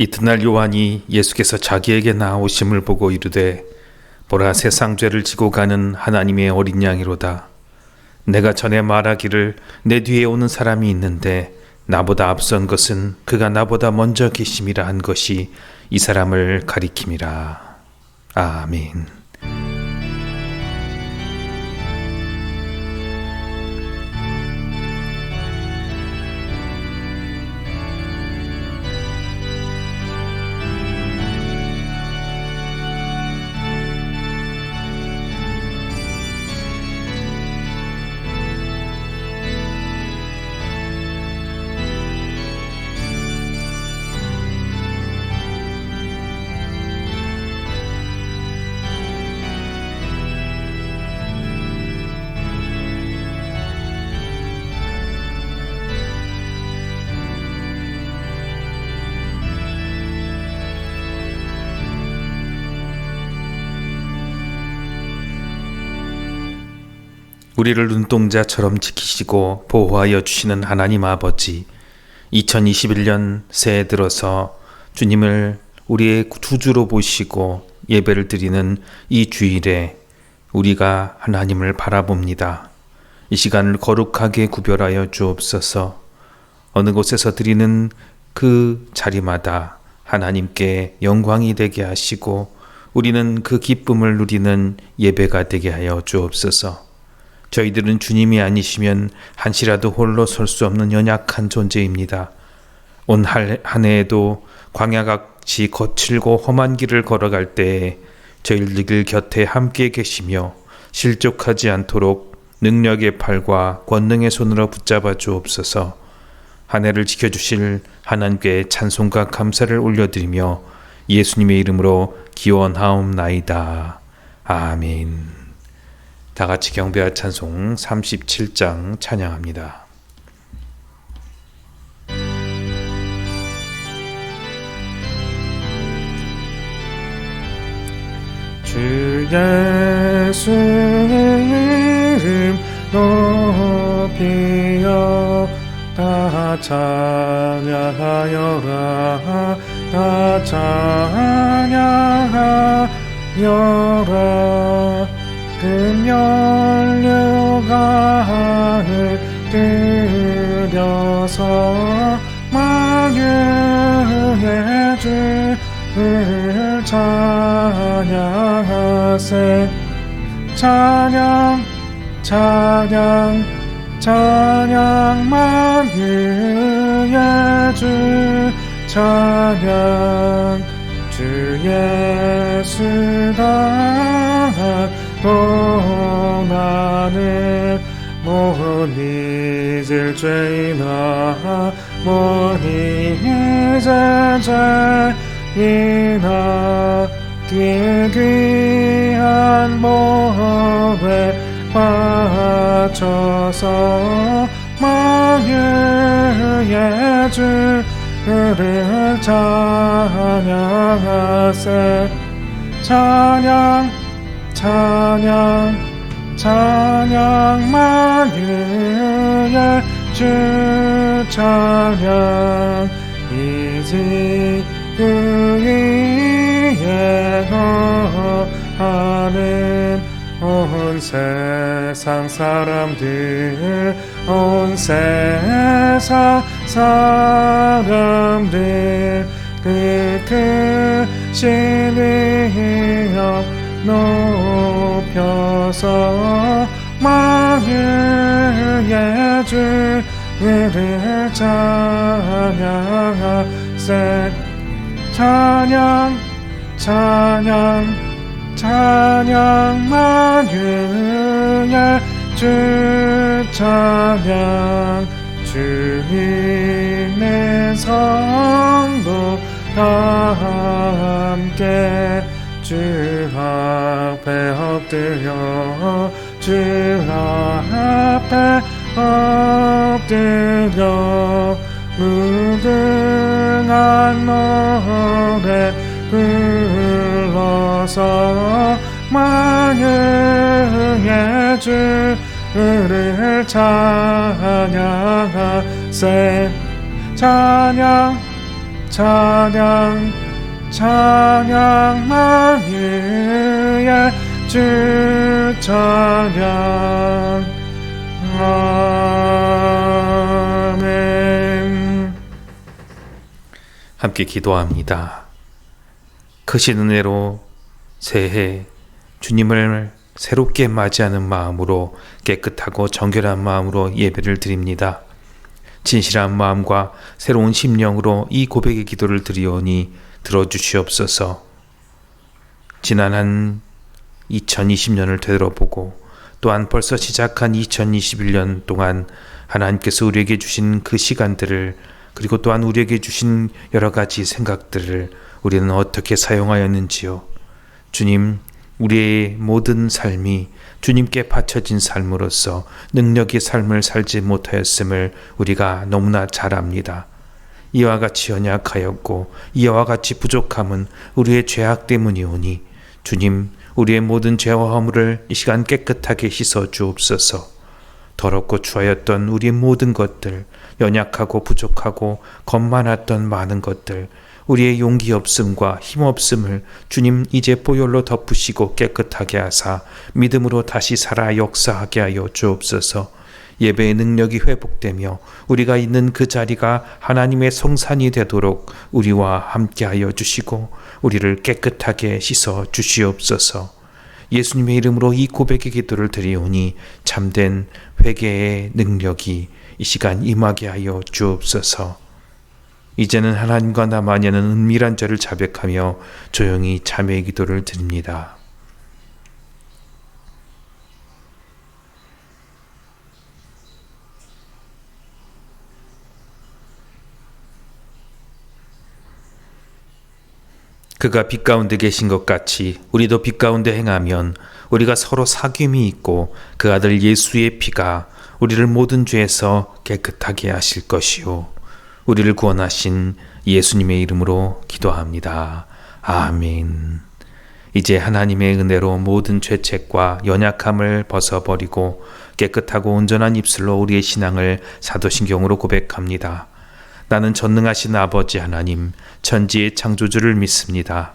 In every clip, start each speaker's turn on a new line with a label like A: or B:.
A: 이튿날 요한이 예수께서 자기에게 나오심을 보고 이르되 보라, 세상 죄를 지고 가는 하나님의 어린 양이로다. 내가 전에 말하기를 내 뒤에 오는 사람이 있는데 나보다 앞선 것은 그가 나보다 먼저 계심이라 한 것이 이 사람을 가리킴이라. 아멘. 우리를 눈동자처럼 지키시고 보호하여 주시는 하나님 아버지, 2021년 새해 들어서 주님을 우리의 구주로 보시고 예배를 드리는 이 주일에 우리가 하나님을 바라봅니다. 이 시간을 거룩하게 구별하여 주옵소서. 어느 곳에서 드리는 그 자리마다 하나님께 영광이 되게 하시고 우리는 그 기쁨을 누리는 예배가 되게 하여 주옵소서. 저희들은 주님이 아니시면 한시라도 홀로 설 수 없는 연약한 존재입니다. 온 한 해에도 광야같이 거칠고 험한 길을 걸어갈 때에 저희들 곁에 함께 계시며 실족하지 않도록 능력의 팔과 권능의 손으로 붙잡아 주옵소서. 한 해를 지켜주실 하나님께 찬송과 감사를 올려드리며 예수님의 이름으로 기원하옵나이다. 아멘. 다 같이 경배와 찬송 37장 찬양합니다.
B: 주 예수의 이름 높이여 다 찬양하여라, 다 찬양하여라. 금연료가 흘들여서 만유의 주를 찬양하세. 찬양 찬양 찬양, 만유의 주 찬양. 주 예수다 나는 못 잊을 죄이나 못 잊을 죄이나 네 귀한 몸에 바쳐서 만유의 주를 찬양하세. 찬양 찬양 찬양, 만유의 주 찬양. 이제 그 위에 거하는 온 세상 사람들, 온 세상 사람들 그 크신 위엄 높여서 만유의 주를 찬양하세. 찬양 찬양 찬양, 만유의 주 찬양. 주님의 성도 다 함께 주 앞에 엎드려, 주 앞에 엎드려 무궁한 노래 불러서 만유의 주를 찬양하세. 찬양 찬양 찬양 만유의 주 찬양 아멘.
A: 함께 기도합니다. 크신 은혜로 새해 주님을 새롭게 맞이하는 마음으로 깨끗하고 정결한 마음으로 예배를 드립니다. 진실한 마음과 새로운 심령으로 이 고백의 기도를 드리오니 들어주시옵소서. 지난 한 2020년을 되돌아보고 또한 벌써 시작한 2021년 동안 하나님께서 우리에게 주신 그 시간들을, 그리고 또한 우리에게 주신 여러 가지 생각들을 우리는 어떻게 사용하였는지요. 주님, 우리의 모든 삶이 주님께 바쳐진 삶으로서 능력의 삶을 살지 못하였음을 우리가 너무나 잘 압니다. 이와 같이 연약하였고 이와 같이 부족함은 우리의 죄악 때문이오니 주님, 우리의 모든 죄와 허물을 이 시간 깨끗하게 씻어 주옵소서. 더럽고 추하였던 우리의 모든 것들, 연약하고 부족하고 겁 많았던 많은 것들, 우리의 용기 없음과 힘 없음을 주님 이제 보혈로 덮으시고 깨끗하게 하사 믿음으로 다시 살아 역사하게 하여 주옵소서. 예배의 능력이 회복되며 우리가 있는 그 자리가 하나님의 성산이 되도록 우리와 함께하여 주시고 우리를 깨끗하게 씻어 주시옵소서. 예수님의 이름으로 이 고백의 기도를 드리오니 참된 회개의 능력이 이 시간 임하게 하여 주옵소서. 이제는 하나님과 나만이 하는 은밀한 절을 자백하며 조용히 참회의 기도를 드립니다. 그가 빛 가운데 계신 것 같이 우리도 빛 가운데 행하면 우리가 서로 사귐이 있고 그 아들 예수의 피가 우리를 모든 죄에서 깨끗하게 하실 것이요 우리를 구원하신 예수님의 이름으로 기도합니다. 아멘. 이제 하나님의 은혜로 모든 죄책과 연약함을 벗어버리고 깨끗하고 온전한 입술로 우리의 신앙을 사도신경으로 고백합니다. 나는 전능하신 아버지 하나님, 천지의 창조주를 믿습니다.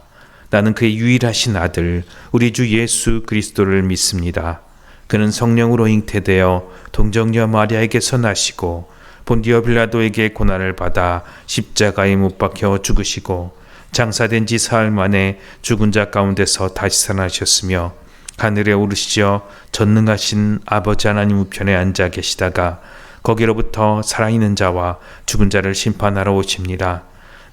A: 나는 그의 유일하신 아들, 우리 주 예수 그리스도를 믿습니다. 그는 성령으로 잉태되어 동정녀 마리아에게서 나시고 본디오 빌라도에게 고난을 받아 십자가에 못 박혀 죽으시고 장사된 지 사흘 만에 죽은 자 가운데서 다시 살아나셨으며 하늘에 오르시어 전능하신 아버지 하나님 우편에 앉아 계시다가 거기로부터 살아있는 자와 죽은 자를 심판하러 오십니다.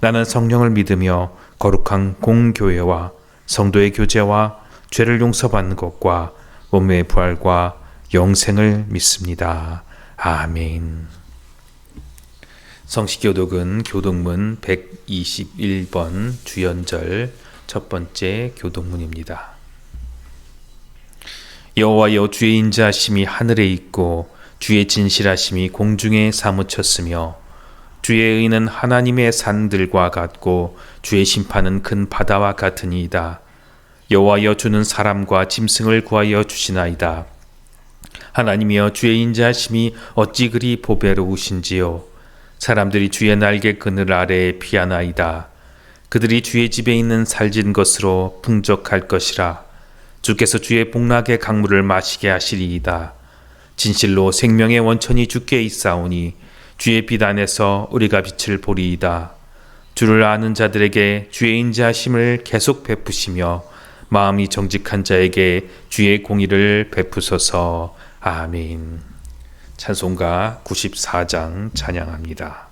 A: 나는 성령을 믿으며 거룩한 공교회와 성도의 교제와 죄를 용서받는 것과 몸의 부활과 영생을 믿습니다. 아멘. 성시교독은 교독문 121번 주연절 첫 번째 교독문입니다. 여호와여, 주의 인자하심이 하늘에 있고 주의 진실하심이 공중에 사무쳤으며 주의 의는 하나님의 산들과 같고 주의 심판은 큰 바다와 같으니이다. 여호와여, 주는 사람과 짐승을 구하여 주시나이다. 하나님이여, 주의 인자하심이 어찌 그리 보배로우신지요. 사람들이 주의 날개 그늘 아래에 피하나이다. 그들이 주의 집에 있는 살진 것으로 풍족할 것이라. 주께서 주의 복락의 강물을 마시게 하시리이다. 진실로 생명의 원천이 주께 있사오니 주의 빛 안에서 우리가 빛을 보리이다. 주를 아는 자들에게 주의 인자하심을 계속 베푸시며 마음이 정직한 자에게 주의 공의를 베푸소서. 아멘. 찬송가 94장 찬양합니다.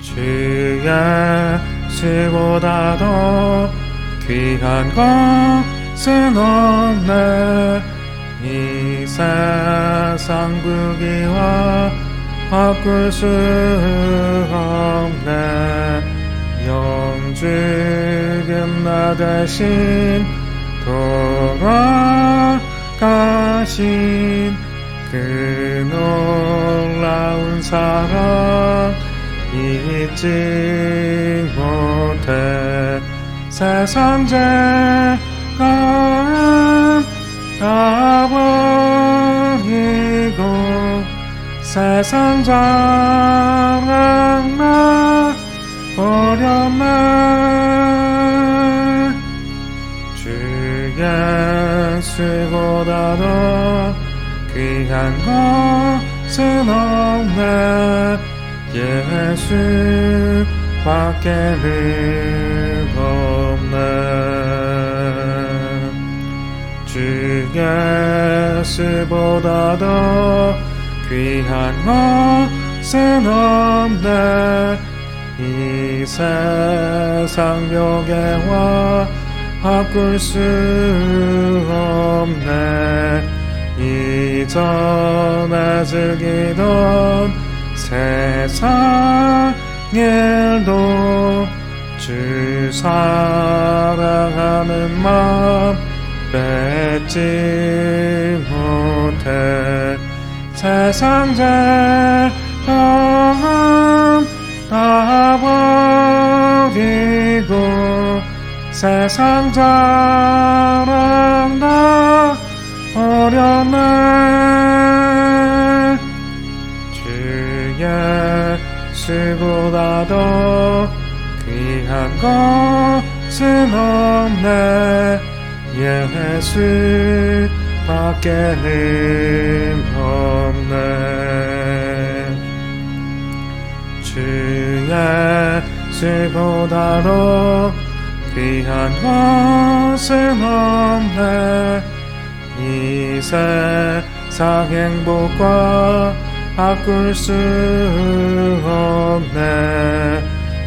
B: 주의 수보다 더 귀한 것은 없네. 이 세상 부귀와 바꿀 수 없네. 영주금 나 대신 돌아가신 그 놀라운 사랑 잊지 못해. 세상 죄가 다 버리고 세상 자랑 나 버렸네. 주 예수보다 더 귀한 것은 없네. 예수밖에는 없네. 주 예수보다 더 귀한 것은 없네. 이 세상 벽에와 바꿀 수 없네. 이전에 즐기던 세상 일도 주 사랑하는 마음 뺏지 못해. 세상 죄악은 다 버리고 세상 자랑 다 버렸네. 주 예수보다 더 귀한 것은 없네. 예수밖에는 없네. 주 예수보다 더 귀한 것은 없네. 이 세상 행복과 바꿀 수 없네.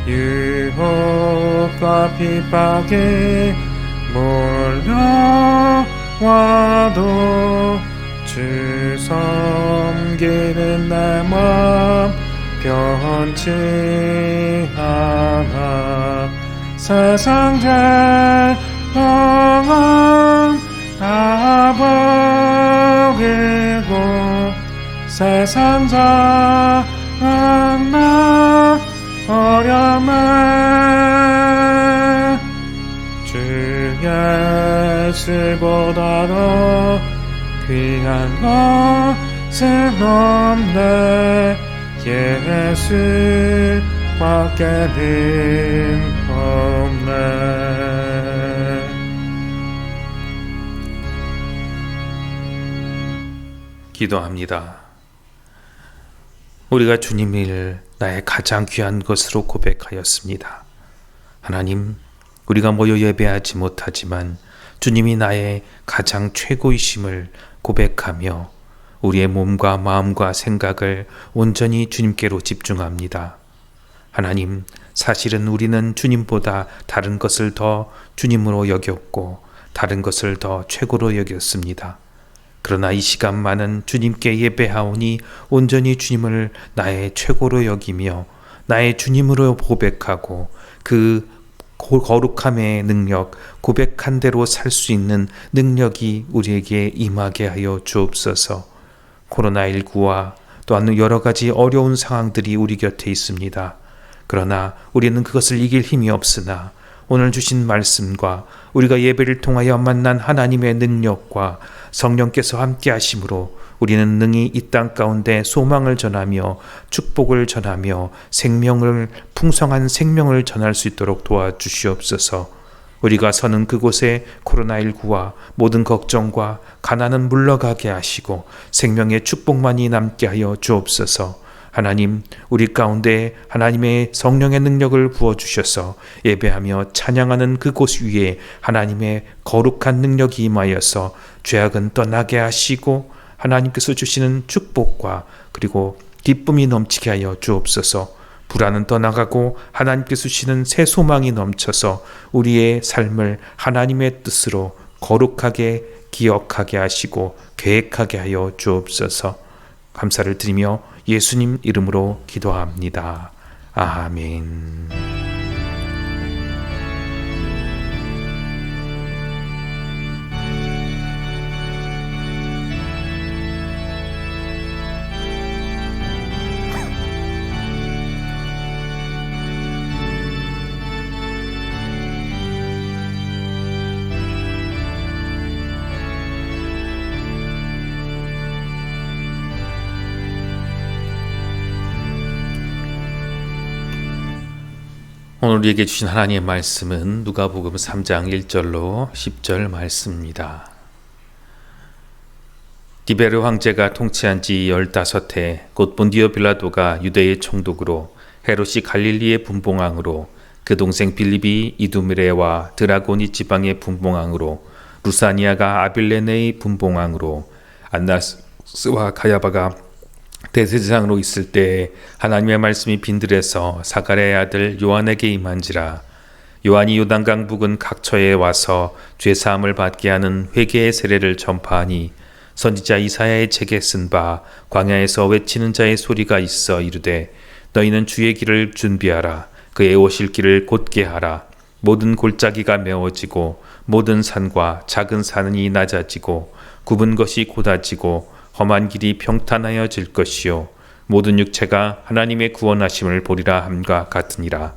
B: 유혹과 핍박이 몰려와도 주 섬기는 내 맘 변치 않아. 세상 죄악은 다 버리고 세상 자랑 나 버렸네. 주 예수보다 더 귀한 것은 없네. 예수밖에는 없네.
A: 기도합니다. 우리가 주님을 나의 가장 귀한 것으로 고백하였습니다. 하나님, 우리가 모여 예배하지 못하지만 주님이 나의 가장 최고이심을 고백하며 우리의 몸과 마음과 생각을 온전히 주님께로 집중합니다. 하나님, 사실은 우리는 주님보다 다른 것을 더 주님으로 여겼고 다른 것을 더 최고로 여겼습니다. 그러나 이 시간만은 주님께 예배하오니 온전히 주님을 나의 최고로 여기며 나의 주님으로 고백하고 그 거룩함의 능력, 고백한 대로 살 수 있는 능력이 우리에게 임하게 하여 주옵소서. 코로나19와 또한 여러 가지 어려운 상황들이 우리 곁에 있습니다. 그러나 우리는 그것을 이길 힘이 없으나 오늘 주신 말씀과 우리가 예배를 통하여 만난 하나님의 능력과 성령께서 함께 하심으로 우리는 능히 이 땅 가운데 소망을 전하며 축복을 전하며 풍성한 생명을 전할 수 있도록 도와주시옵소서. 우리가 서는 그곳에 코로나19와 모든 걱정과 가난은 물러가게 하시고 생명의 축복만이 남게 하여 주옵소서. 하나님, 우리 가운데 하나님의 성령의 능력을 부어주셔서 예배하며 찬양하는 그곳 위에 하나님의 거룩한 능력이 임하여서 죄악은 떠나게 하시고 하나님께서 주시는 축복과 그리고 기쁨이 넘치게 하여 주옵소서. 불안은 떠나가고 하나님께서 주시는 새 소망이 넘쳐서 우리의 삶을 하나님의 뜻으로 거룩하게 기억하게 하시고 계획하게 하여 주옵소서. 감사를 드리며 예수님 이름으로 기도합니다. 아멘. 오늘 우리에게 주신 하나님의 말씀은 누가복음 3장 1절로 10절 말씀입니다. 디베르 황제가 통치한 지 15해 곧 본디오 빌라도가 유대의 총독으로 헤롯이 갈릴리의 분봉왕으로 그 동생 빌립이 이두메레와 드라고니 지방의 분봉왕으로 루사니아가 아빌레네의 분봉왕으로 안나스와 가야바가 대제사장으로 있을 때에 하나님의 말씀이 빈들에서 사가랴의 아들 요한에게 임한지라. 요한이 요단강 북은 각처에 와서 죄사함을 받게 하는 회개의 세례를 전파하니 선지자 이사야의 책에 쓴 바 광야에서 외치는 자의 소리가 있어 이르되 너희는 주의 길을 준비하라. 그의 오실 길을 곧게 하라. 모든 골짜기가 메워지고 모든 산과 작은 산이 낮아지고 굽은 것이 곧아지고 험한 길이 평탄하여질 것이요 모든 육체가 하나님의 구원하심을 보리라 함과 같으니라.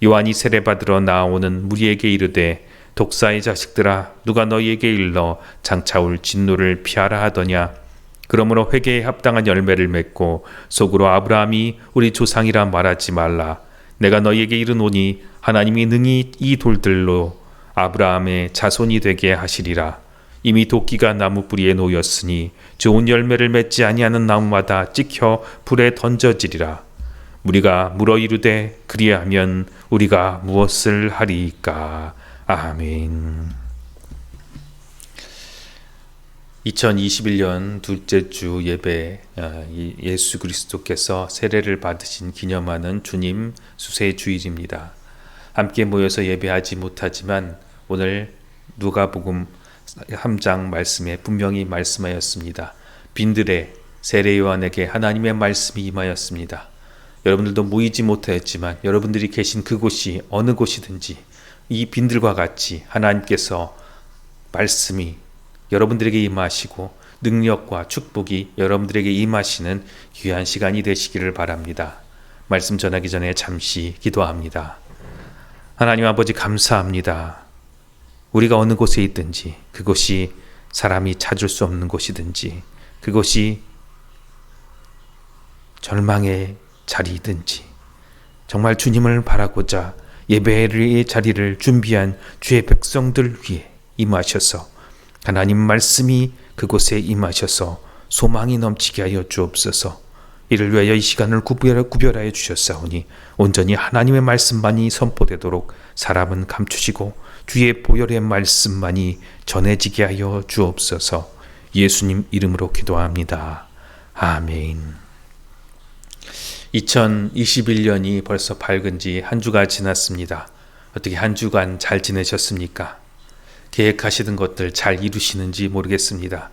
A: 요한이 세례받으러 나오는 무리에게 이르되 독사의 자식들아 누가 너희에게 일러 장차 올 진노를 피하라 하더냐. 그러므로 회개에 합당한 열매를 맺고 속으로 아브라함이 우리 조상이라 말하지 말라. 내가 너희에게 이르노니 하나님이 능히 이 돌들로 아브라함의 자손이 되게 하시리라. 이미 도끼가 나무 뿌리에 놓였으니 좋은 열매를 맺지 아니하는 나무마다 찍혀 불에 던져지리라. 우리가 물어 이르되 그리하면 우리가 무엇을 하리이까. 아멘. 2021년 둘째 주 예배, 예수 그리스도께서 세례를 받으신 기념하는 주님 수세 주일입니다. 함께 모여서 예배하지 못하지만 오늘 누가복음 3장 말씀에 분명히 말씀하였습니다. 빈들에 세례 요한에게 하나님의 말씀이 임하였습니다. 여러분들도 모이지 못하였지만 여러분들이 계신 그곳이 어느 곳이든지 이 빈들과 같이 하나님께서 말씀이 여러분들에게 임하시고 능력과 축복이 여러분들에게 임하시는 귀한 시간이 되시기를 바랍니다. 말씀 전하기 전에 잠시 기도합니다. 하나님 아버지 감사합니다. 우리가 어느 곳에 있든지 그곳이 사람이 찾을 수 없는 곳이든지 그곳이 절망의 자리이든지 정말 주님을 바라고자 예배의 자리를 준비한 주의 백성들 위해 임하셔서 하나님 말씀이 그곳에 임하셔서 소망이 넘치게 하여 주옵소서. 이를 위하여 이 시간을 구별하여 주셨사오니 온전히 하나님의 말씀만이 선포되도록 사람은 감추시고 주의 보혈의 말씀만이 전해지게 하여 주옵소서. 예수님 이름으로 기도합니다. 아멘. 2021년이 벌써 밝은 지 한 주가 지났습니다. 어떻게 한 주간 잘 지내셨습니까? 계획하시던 것들 잘 이루시는지 모르겠습니다.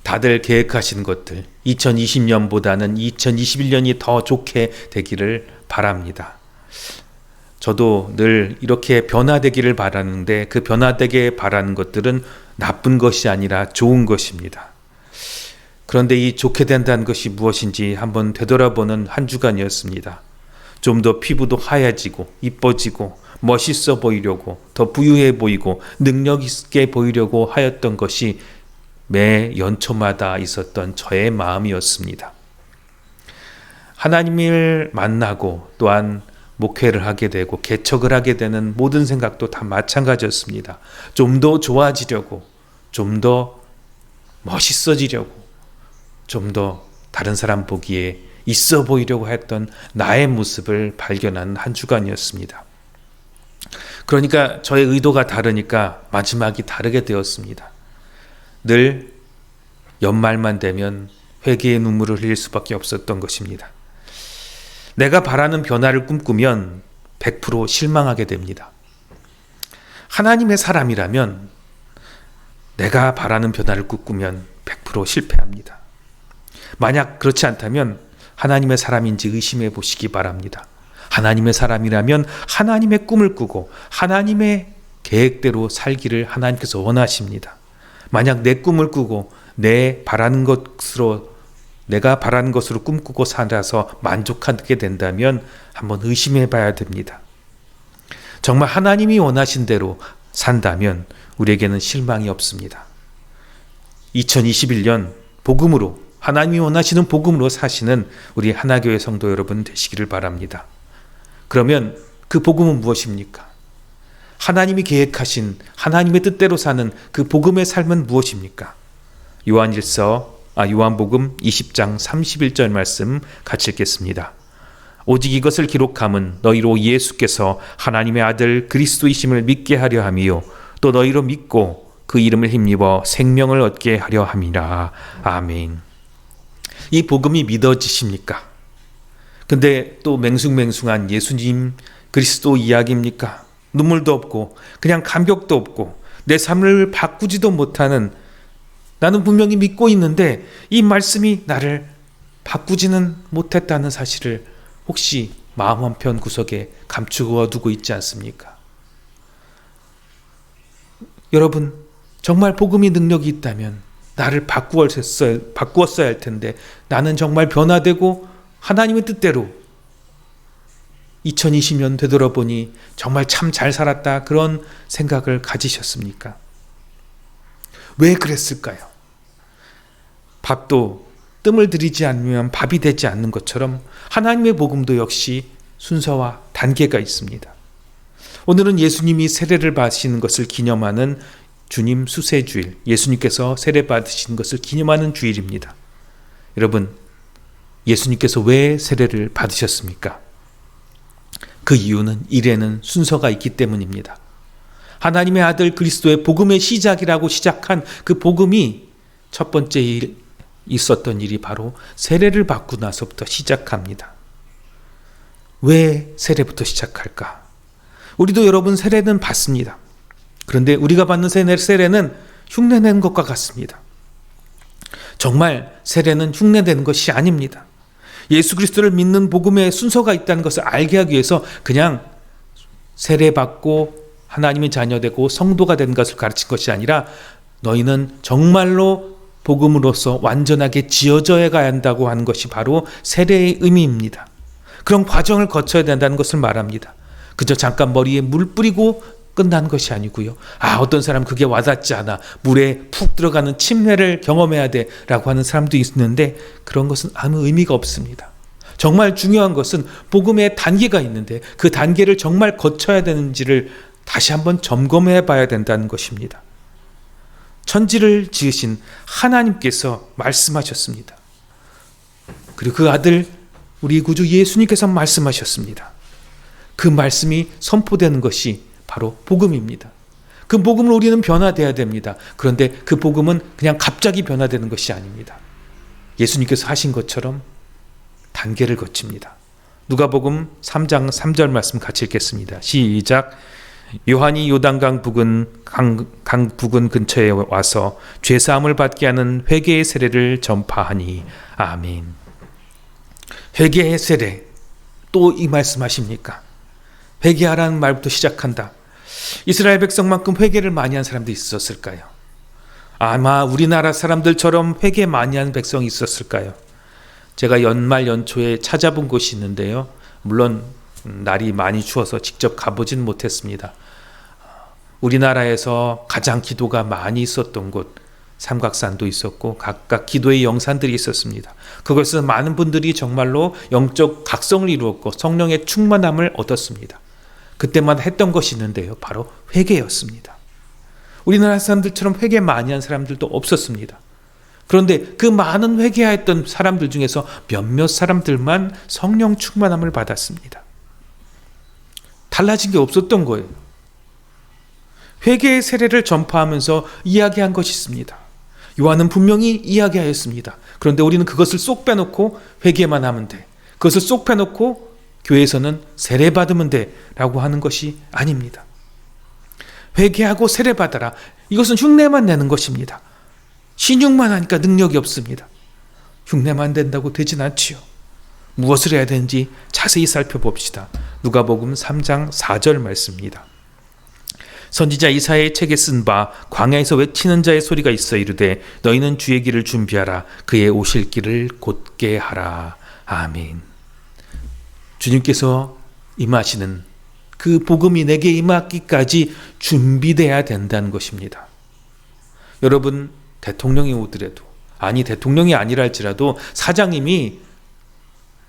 A: 다들 계획하신 것들 2020년보다는 2021년이 더 좋게 되기를 바랍니다. 저도 늘 이렇게 변화되기를 바라는데 그 변화되게 바라는 것들은 나쁜 것이 아니라 좋은 것입니다. 그런데 이 좋게 된다는 것이 무엇인지 한번 되돌아보는 한 주간이었습니다. 좀 더 피부도 하얘지고 이뻐지고 멋있어 보이려고 더 부유해 보이고 능력 있게 보이려고 하였던 것이 매 연초마다 있었던 저의 마음이었습니다. 하나님을 만나고 또한 목회를 하게 되고 개척을 하게 되는 모든 생각도 다 마찬가지였습니다. 좀 더 좋아지려고, 좀 더 멋있어지려고, 좀 더 다른 사람 보기에 있어 보이려고 했던 나의 모습을 발견한 한 주간이었습니다. 그러니까 저의 의도가 다르니까 마지막이 다르게 되었습니다. 늘 연말만 되면 회개의 눈물을 흘릴 수밖에 없었던 것입니다. 내가 바라는 변화를 꿈꾸면 100% 실망하게 됩니다. 하나님의 사람이라면 내가 바라는 변화를 꿈꾸면 100% 실패합니다. 만약 그렇지 않다면 하나님의 사람인지 의심해 보시기 바랍니다. 하나님의 사람이라면 하나님의 꿈을 꾸고 하나님의 계획대로 살기를 하나님께서 원하십니다. 만약 내 꿈을 꾸고 내가 바라는 것으로 꿈꾸고 살아서 만족하게 된다면 한번 의심해 봐야 됩니다. 정말 하나님이 원하신 대로 산다면 우리에게는 실망이 없습니다. 2021년 복음으로 하나님이 원하시는 복음으로 사시는 우리 하나교회 성도 여러분 되시기를 바랍니다. 그러면 그 복음은 무엇입니까? 하나님이 계획하신 하나님의 뜻대로 사는 그 복음의 삶은 무엇입니까? 요한복음 20장 31절 말씀 같이 읽겠습니다. 오직 이것을 기록함은 너희로 예수께서 하나님의 아들 그리스도이심을 믿게 하려 함이요 또 너희로 믿고 그 이름을 힘입어 생명을 얻게 하려 함이라. 아멘. 이 복음이 믿어지십니까? 근데 또 맹숭맹숭한 예수님 그리스도 이야기입니까? 눈물도 없고 그냥 감격도 없고 내 삶을 바꾸지도 못하는, 나는 분명히 믿고 있는데 이 말씀이 나를 바꾸지는 못했다는 사실을 혹시 마음 한편 구석에 감추어 두고 있지 않습니까? 여러분, 정말 복음이 능력이 있다면 나를 바꾸었어야 할 텐데 나는 정말 변화되고 하나님의 뜻대로 2020년 되돌아보니 정말 참 잘 살았다, 그런 생각을 가지셨습니까? 왜 그랬을까요? 밥도 뜸을 들이지 않으면 밥이 되지 않는 것처럼 하나님의 복음도 역시 순서와 단계가 있습니다. 오늘은 예수님이 세례를 받으시는 것을 기념하는 주님 수세주일, 예수님께서 세례 받으신 것을 기념하는 주일입니다. 여러분, 예수님께서 왜 세례를 받으셨습니까? 그 이유는 일에는 순서가 있기 때문입니다. 하나님의 아들 그리스도의 복음의 시작이라고 시작한 그 복음이 첫 번째 있었던 일이 바로 세례를 받고 나서부터 시작합니다. 왜 세례부터 시작할까? 우리도 여러분 세례는 받습니다. 그런데 우리가 받는 세례는 흉내내는 것과 같습니다. 정말 세례는 흉내내는 것이 아닙니다. 예수 그리스도를 믿는 복음의 순서가 있다는 것을 알게 하기 위해서 그냥 세례받고 하나님의 자녀되고 성도가 된 것을 가르친 것이 아니라 너희는 정말로 복음으로서 완전하게 지어져야 한다고 하는 것이 바로 세례의 의미입니다. 그런 과정을 거쳐야 된다는 것을 말합니다. 그저 잠깐 머리에 물 뿌리고 끝난 것이 아니고요. 어떤 사람 그게 와닿지 않아, 물에 푹 들어가는 침례를 경험해야 돼 라고 하는 사람도 있는데 그런 것은 아무 의미가 없습니다. 정말 중요한 것은 복음의 단계가 있는데 그 단계를 정말 거쳐야 되는지를 다시 한번 점검해 봐야 된다는 것입니다. 천지를 지으신 하나님께서 말씀하셨습니다. 그리고 그 아들 우리 구주 예수님께서 말씀하셨습니다. 그 말씀이 선포되는 것이 바로 복음입니다. 그 복음을 우리는 변화돼야 됩니다. 그런데 그 복음은 그냥 갑자기 변화되는 것이 아닙니다. 예수님께서 하신 것처럼 단계를 거칩니다. 누가복음 3장 3절 말씀 같이 읽겠습니다. 시작. 요한이 요단강 강 부근 근처에 와서 죄사함을 받게 하는 회개의 세례를 전파하니. 아멘. 회개의 세례, 또 이 말씀하십니까? 회개하라는 말부터 시작한다. 이스라엘 백성만큼 회개를 많이 한 사람도 있었을까요? 아마 우리나라 사람들처럼 회개 많이 한 백성이 있었을까요? 제가 연말 연초에 찾아본 곳이 있는데요. 물론 날이 많이 추워서 직접 가보진 못했습니다. 우리나라에서 가장 기도가 많이 있었던 곳, 삼각산도 있었고 각각 기도의 영산들이 있었습니다. 그것은 많은 분들이 정말로 영적 각성을 이루었고 성령의 충만함을 얻었습니다. 그때만 했던 것이 있는데요. 바로 회개였습니다. 우리나라 사람들처럼 회개 많이 한 사람들도 없었습니다. 그런데 그 많은 회개했던 사람들 중에서 몇몇 사람들만 성령 충만함을 받았습니다. 달라진 게 없었던 거예요. 회개의 세례를 전파하면서 이야기한 것이 있습니다. 요한은 분명히 이야기하였습니다. 그런데 우리는 그것을 쏙 빼놓고 회개만 하면 돼, 그것을 쏙 빼놓고 교회에서는 세례 받으면 돼 라고 하는 것이 아닙니다. 회개하고 세례 받아라, 이것은 흉내만 내는 것입니다. 신용만 하니까 능력이 없습니다. 흉내만 낸다고 되진 않지요. 무엇을 해야 되는지 자세히 살펴봅시다. 누가복음 3장 4절 말씀입니다. 선지자 이사야의 책에 쓴 바 광야에서 외치는 자의 소리가 있어 이르되 너희는 주의 길을 준비하라, 그의 오실 길을 곧게 하라. 아멘. 주님께서 임하시는 그 복음이 내게 임하기까지 준비돼야 된다는 것입니다. 여러분, 대통령이 오더라도, 아니 대통령이 아니라 할지라도 사장님이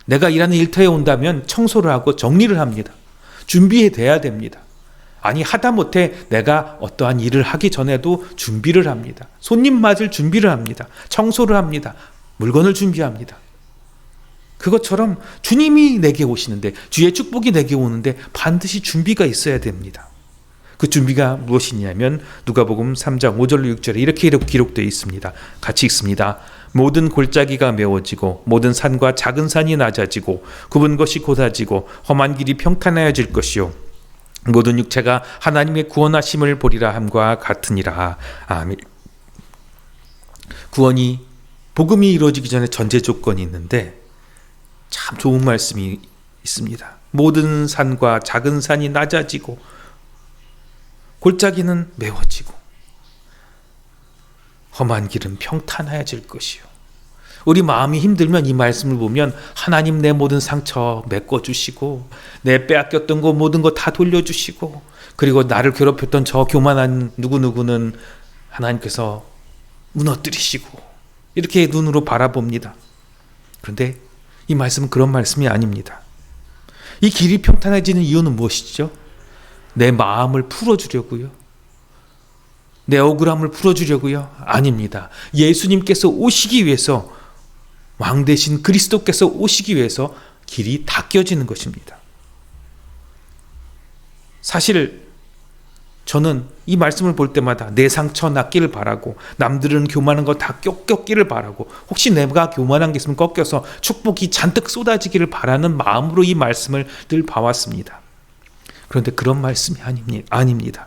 A: 내가 일하는 일터에 온다면 청소를 하고 정리를 합니다. 준비해 돼야 됩니다. 아니 하다못해 내가 어떠한 일을 하기 전에도 준비를 합니다. 손님 맞을 준비를 합니다. 청소를 합니다. 물건을 준비합니다. 그것처럼 주님이 내게 오시는데, 주의 축복이 내게 오는데 반드시 준비가 있어야 됩니다. 그 준비가 무엇이냐면 누가복음 3장 5절로 6절에 이렇게 기록되어 있습니다. 같이 읽습니다. 모든 골짜기가 메워지고 모든 산과 작은 산이 낮아지고 굽은 것이 곧아지고 험한 길이 평탄하여질 것이요 모든 육체가 하나님의 구원하심을 보리라 함과 같으니라. 아멘. 구원이, 복음이 이루어지기 전에 전제 조건이 있는데 참 좋은 말씀이 있습니다. 모든 산과 작은 산이 낮아지고 골짜기는 메워지고 험한 길은 평탄해질 것이요. 우리 마음이 힘들면 이 말씀을 보면 하나님 내 모든 상처 메꿔주시고 내 빼앗겼던 거 모든 거 다 돌려주시고 그리고 나를 괴롭혔던 저 교만한 누구누구는 하나님께서 무너뜨리시고 이렇게 눈으로 바라봅니다. 그런데 이 말씀은 그런 말씀이 아닙니다. 이 길이 평탄해지는 이유는 무엇이죠? 내 마음을 풀어주려고요? 내 억울함을 풀어주려고요? 아닙니다. 예수님께서 오시기 위해서, 왕 대신 그리스도께서 오시기 위해서 길이 닦여지는 것입니다. 사실 저는 이 말씀을 볼 때마다 내 상처 낫기를 바라고 남들은 교만한 거 다 꺾기를 바라고 혹시 내가 교만한 게 있으면 꺾여서 축복이 잔뜩 쏟아지기를 바라는 마음으로 이 말씀을 늘 봐왔습니다. 그런데 그런 말씀이 아닙니다.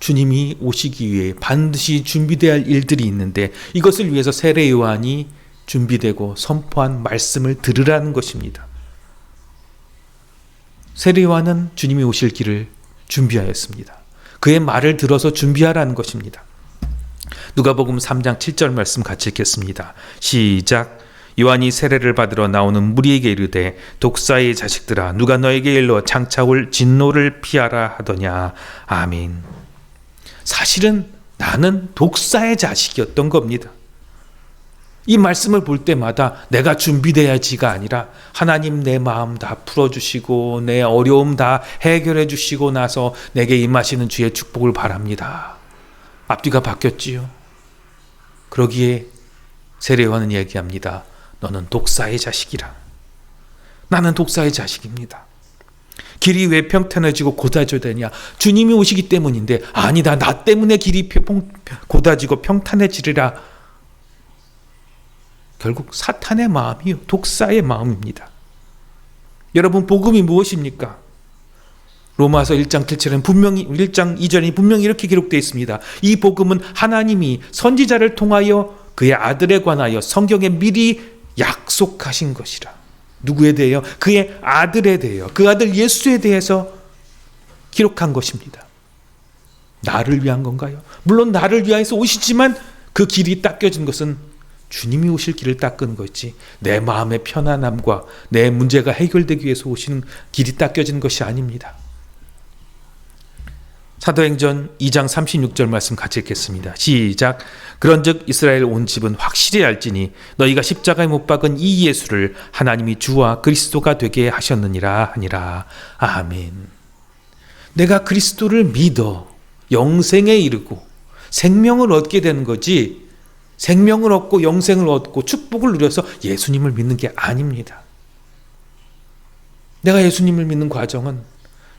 A: 주님이 오시기 위해 반드시 준비되어야 할 일들이 있는데 이것을 위해서 세례 요한이 준비되고 선포한 말씀을 들으라는 것입니다. 세례 요한은 주님이 오실 길을 준비하였습니다. 그의 말을 들어서 준비하라는 것입니다. 누가복음 3장 7절 말씀 같이 읽겠습니다. 시작. 요한이 세례를 받으러 나오는 무리에게 이르되 독사의 자식들아 누가 너에게 일러 장차 올 진노를 피하라 하더냐. 아멘. 사실은 나는 독사의 자식이었던 겁니다. 이 말씀을 볼 때마다 내가 준비돼야지가 아니라 하나님 내 마음 다 풀어주시고 내 어려움 다 해결해 주시고 나서 내게 임하시는 주의 축복을 바랍니다. 앞뒤가 바뀌었지요. 그러기에 세례 요한은 얘기합니다. 너는 독사의 자식이라. 나는 독사의 자식입니다. 길이 왜 평탄해지고 곧아져야 되냐? 주님이 오시기 때문인데 아니다. 나 때문에 길이 곧아지고 평탄해지리라. 결국 사탄의 마음이요, 독사의 마음입니다. 여러분, 복음이 무엇입니까? 로마서 1장 7절은 분명히 1장 2절이 분명히 이렇게 기록되어 있습니다. 이 복음은 하나님이 선지자를 통하여 그의 아들에 관하여 성경에 미리 약속하신 것이라. 누구에 대하여? 그의 아들에 대하여, 그 아들 예수에 대해서 기록한 것입니다. 나를 위한 건가요? 물론 나를 위하여서 오시지만 그 길이 닦여진 것은 주님이 오실 길을 닦은 거지 내 마음의 편안함과 내 문제가 해결되기 위해서 오시는 길이 닦여진 것이 아닙니다. 사도행전 2장 36절 말씀 같이 읽겠습니다. 시작. 그런즉 이스라엘 온 집은 확실히 알지니 너희가 십자가에 못 박은 이 예수를 하나님이 주와 그리스도가 되게 하셨느니라 하니라. 아멘. 내가 그리스도를 믿어 영생에 이르고 생명을 얻게 되는 거지, 생명을 얻고 영생을 얻고 축복을 누려서 예수님을 믿는 게 아닙니다. 내가 예수님을 믿는 과정은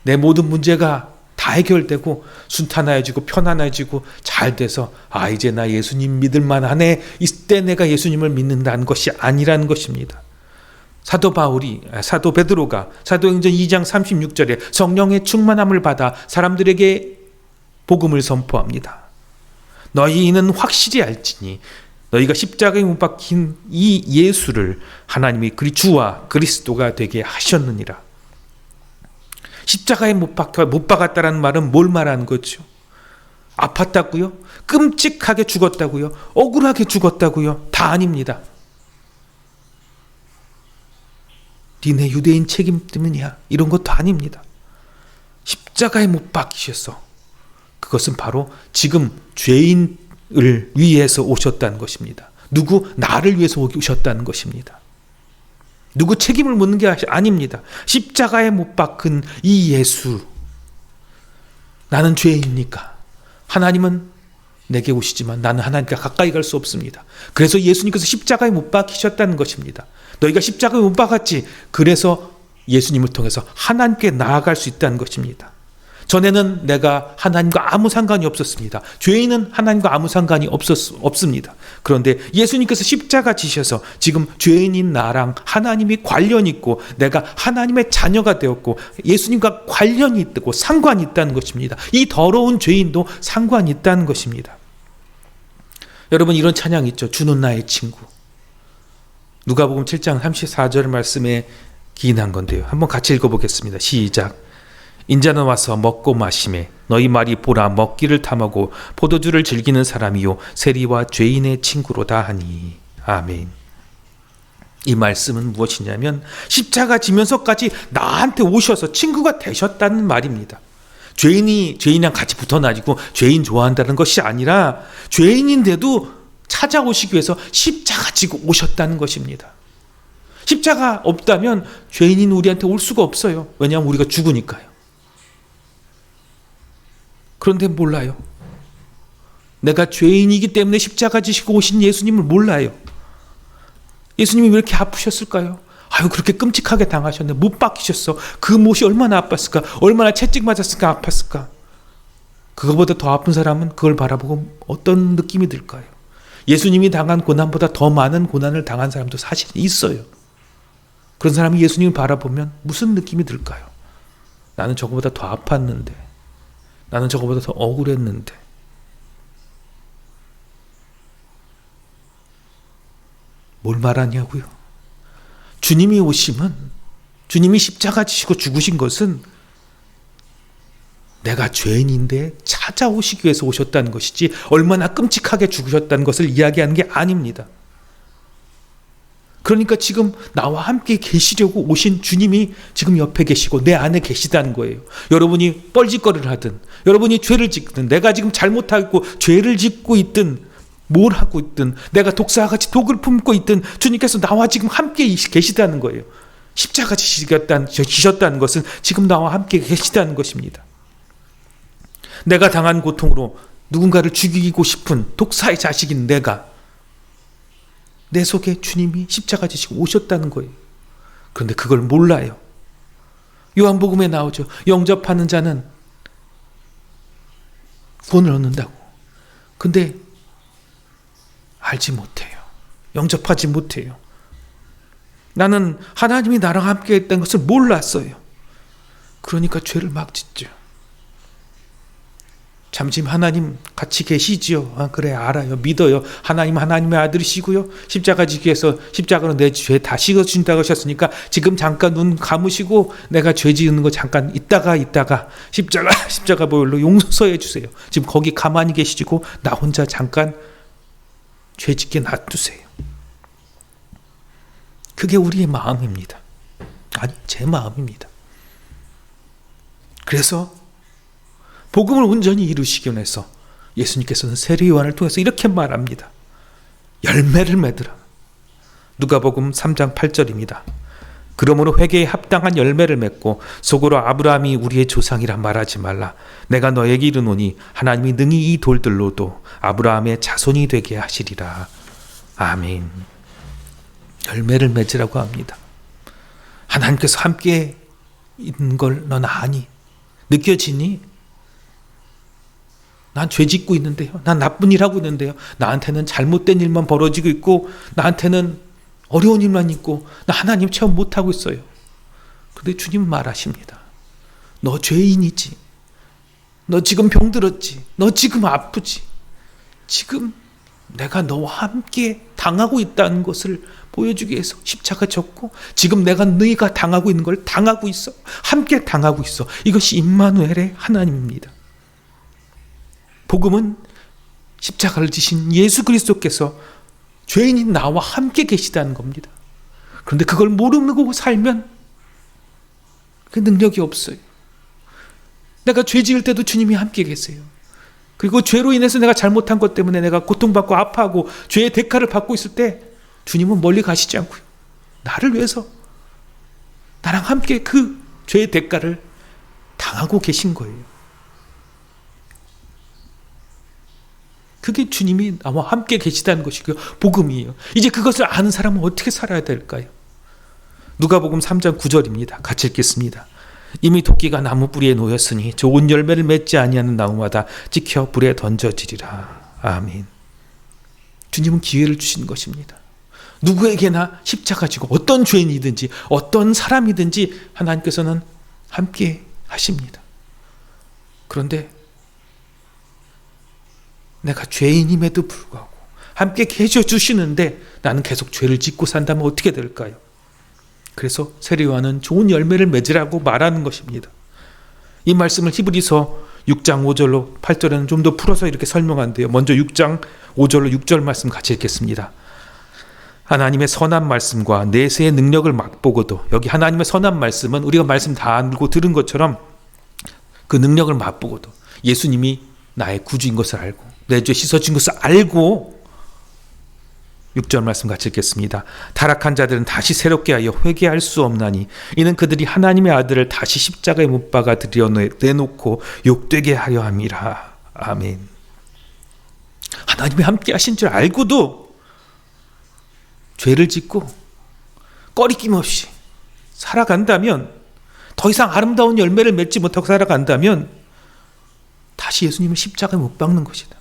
A: 내 모든 문제가 다 해결되고 순탄해지고 편안해지고 잘 돼서 이제 나 예수님 믿을 만하네, 이때 내가 예수님을 믿는다는 것이 아니라는 것입니다. 사도 베드로가 사도행전 2장 36절에 성령의 충만함을 받아 사람들에게 복음을 선포합니다. 너희는 확실히 알지니 너희가 십자가에 못 박힌 이 예수를 하나님이 주와 그리스도가 되게 하셨느니라. 십자가에 못 박았다라는 말은 뭘 말하는 거죠? 아팠다고요? 끔찍하게 죽었다고요? 억울하게 죽었다고요? 다 아닙니다. 니네 유대인 책임 때문이야, 이런 것도 아닙니다. 십자가에 못 박히셔서 그것은 바로 지금 죄인을 위해서 오셨다는 것입니다. 누구? 나를 위해서 오셨다는 것입니다. 누구 책임을 묻는 게 아닙니다. 십자가에 못 박힌 이 예수, 나는 죄인입니까? 하나님은 내게 오시지만 나는 하나님께 가까이 갈 수 없습니다. 그래서 예수님께서 십자가에 못 박히셨다는 것입니다. 너희가 십자가에 못 박았지. 그래서 예수님을 통해서 하나님께 나아갈 수 있다는 것입니다. 전에는 내가 하나님과 아무 상관이 없었습니다. 죄인은 하나님과 아무 상관이 없습니다. 그런데 예수님께서 십자가 지셔서 지금 죄인인 나랑 하나님이 관련이 있고 내가 하나님의 자녀가 되었고 예수님과 관련이 있고 상관이 있다는 것입니다. 이 더러운 죄인도 상관이 있다는 것입니다. 여러분, 이런 찬양 있죠. 주는 나의 친구. 누가복음 7장 34절 말씀에 기인한 건데요. 한번 같이 읽어보겠습니다. 시작. 인자는 와서 먹고 마시매 너희 말이 보라 먹기를 탐하고 포도주를 즐기는 사람이요 세리와 죄인의 친구로다 하니. 아멘. 이 말씀은 무엇이냐면 십자가 지면서까지 나한테 오셔서 친구가 되셨다는 말입니다. 죄인이랑 같이 붙어다니고 죄인 좋아한다는 것이 아니라 죄인인데도 찾아오시기 위해서 십자가 지고 오셨다는 것입니다. 십자가 없다면 죄인인 우리한테 올 수가 없어요. 왜냐하면 우리가 죽으니까요. 그런데 몰라요. 내가 죄인이기 때문에 십자가 지시고 오신 예수님을 몰라요. 예수님이 왜 이렇게 아프셨을까요? 아유, 그렇게 끔찍하게 당하셨네. 못 박히셨어. 그 못이 얼마나 아팠을까? 얼마나 채찍 맞았을까? 아팠을까? 그거보다 더 아픈 사람은 그걸 바라보고 어떤 느낌이 들까요? 예수님이 당한 고난보다 더 많은 고난을 당한 사람도 사실 있어요. 그런 사람이 예수님을 바라보면 무슨 느낌이 들까요? 나는 저거보다 더 아팠는데, 나는 저거보다 더 억울했는데, 뭘 말하냐고요? 주님이 오심은, 주님이 십자가 지시고 죽으신 것은 내가 죄인인데 찾아오시기 위해서 오셨다는 것이지 얼마나 끔찍하게 죽으셨다는 것을 이야기하는 게 아닙니다. 그러니까 지금 나와 함께 계시려고 오신 주님이 지금 옆에 계시고 내 안에 계시다는 거예요. 여러분이 뻘짓거리를 하든, 여러분이 죄를 짓든, 내가 지금 잘못하고 죄를 짓고 있든, 뭘 하고 있든, 내가 독사와 같이 독을 품고 있든 주님께서 나와 지금 함께 계시다는 거예요. 십자가 지셨다는 것은 지금 나와 함께 계시다는 것입니다. 내가 당한 고통으로 누군가를 죽이고 싶은 독사의 자식인 내 속에 주님이 십자가 지시고 오셨다는 거예요. 그런데 그걸 몰라요. 요한복음에 나오죠. 영접하는 자는 구원을 얻는다고. 근데 알지 못해요. 영접하지 못해요. 나는 하나님이 나랑 함께 했다는 것을 몰랐어요. 그러니까 죄를 막 짓죠. 잠시 하나님 같이 계시지요. 아, 그래, 알아요. 믿어요. 하나님 하나님의 아들이시고요. 십자가 지기 위해서 십자가로 내 죄 다 씻어준다고 하셨으니까 지금 잠깐 눈 감으시고 내가 죄 지은 거 잠깐 있다가 십자가 보혈로 용서해 주세요. 지금 거기 가만히 계시고 나 혼자 잠깐 죄 짓게 놔두세요. 그게 우리의 마음입니다. 아니, 제 마음입니다. 그래서 복음을 온전히 이루시기 위해서 예수님께서는 세례 요한을 통해서 이렇게 말합니다. 열매를 맺으라. 누가복음 3장 8절입니다. 그러므로 회개에 합당한 열매를 맺고 속으로 아브라함이 우리의 조상이라 말하지 말라. 내가 너에게 이르노니 하나님이 능히 이 돌들로도 아브라함의 자손이 되게 하시리라. 아멘. 열매를 맺으라고 합니다. 하나님께서 함께 있는 걸 넌 아니? 느껴지니? 난 죄 짓고 있는데요. 난 나쁜 일 하고 있는데요. 나한테는 잘못된 일만 벌어지고 있고 나한테는 어려운 일만 있고 나 하나님 체험 못하고 있어요. 근데 주님 말하십니다. 너 죄인이지. 너 지금 병들었지. 너 지금 아프지. 지금 내가 너와 함께 당하고 있다는 것을 보여주기 위해서 십자가 졌고 지금 네가 당하고 있는 걸 당하고 있어. 함께 당하고 있어. 이것이 임마누엘의 하나님입니다. 복음은 십자가를 지신 예수 그리스도께서 죄인인 나와 함께 계시다는 겁니다. 그런데 그걸 모르고 살면 그 능력이 없어요. 내가 죄 지을 때도 주님이 함께 계세요. 그리고 죄로 인해서 내가 잘못한 것 때문에 내가 고통받고 아파하고 죄의 대가를 받고 있을 때 주님은 멀리 가시지 않고요. 나를 위해서 함께 그 죄의 대가를 당하고 계신 거예요. 그게 주님이 나와 함께 계시다는 것이고요. 복음이에요. 이제 그것을 아는 사람은 어떻게 살아야 될까요? 누가복음 3장 9절입니다. 같이 읽겠습니다. 이미 도끼가 나무 뿌리에 놓였으니 좋은 열매를 맺지 아니하는 나무마다 찍혀 불에 던져지리라. 아멘. 주님은 기회를 주시는 것입니다. 누구에게나 십자가 지고 어떤 죄인이든지 어떤 사람이든지 하나님께서는 함께 하십니다. 그런데 내가 죄인임에도 불구하고 함께 계셔 주시는데 나는 계속 죄를 짓고 산다면 어떻게 될까요? 그래서 세례요한은 좋은 열매를 맺으라고 말하는 것입니다. 이 말씀을 히브리서 6장 5절로 8절에는 좀 더 풀어서 이렇게 설명한대요. 먼저 6장 5절로 6절 말씀 같이 읽겠습니다. 하나님의 선한 말씀과 내세의 능력을 맛보고도, 여기 하나님의 선한 말씀은 우리가 말씀 다 알고 들은 것처럼 그 능력을 맛보고도 예수님이 나의 구주인 것을 알고 내 죄 씻어진 것을 알고, 6절 말씀 같이 읽겠습니다. 타락한 자들은 다시 새롭게 하여 회개할 수 없나니 이는 그들이 하나님의 아들을 다시 십자가에 못 박아 내놓고 욕되게 하려 함이라. 아멘. 하나님이 함께 하신 줄 알고도 죄를 짓고 꺼리낌 없이 살아간다면, 더 이상 아름다운 열매를 맺지 못하고 살아간다면 다시 예수님을 십자가에 못 박는 것이다.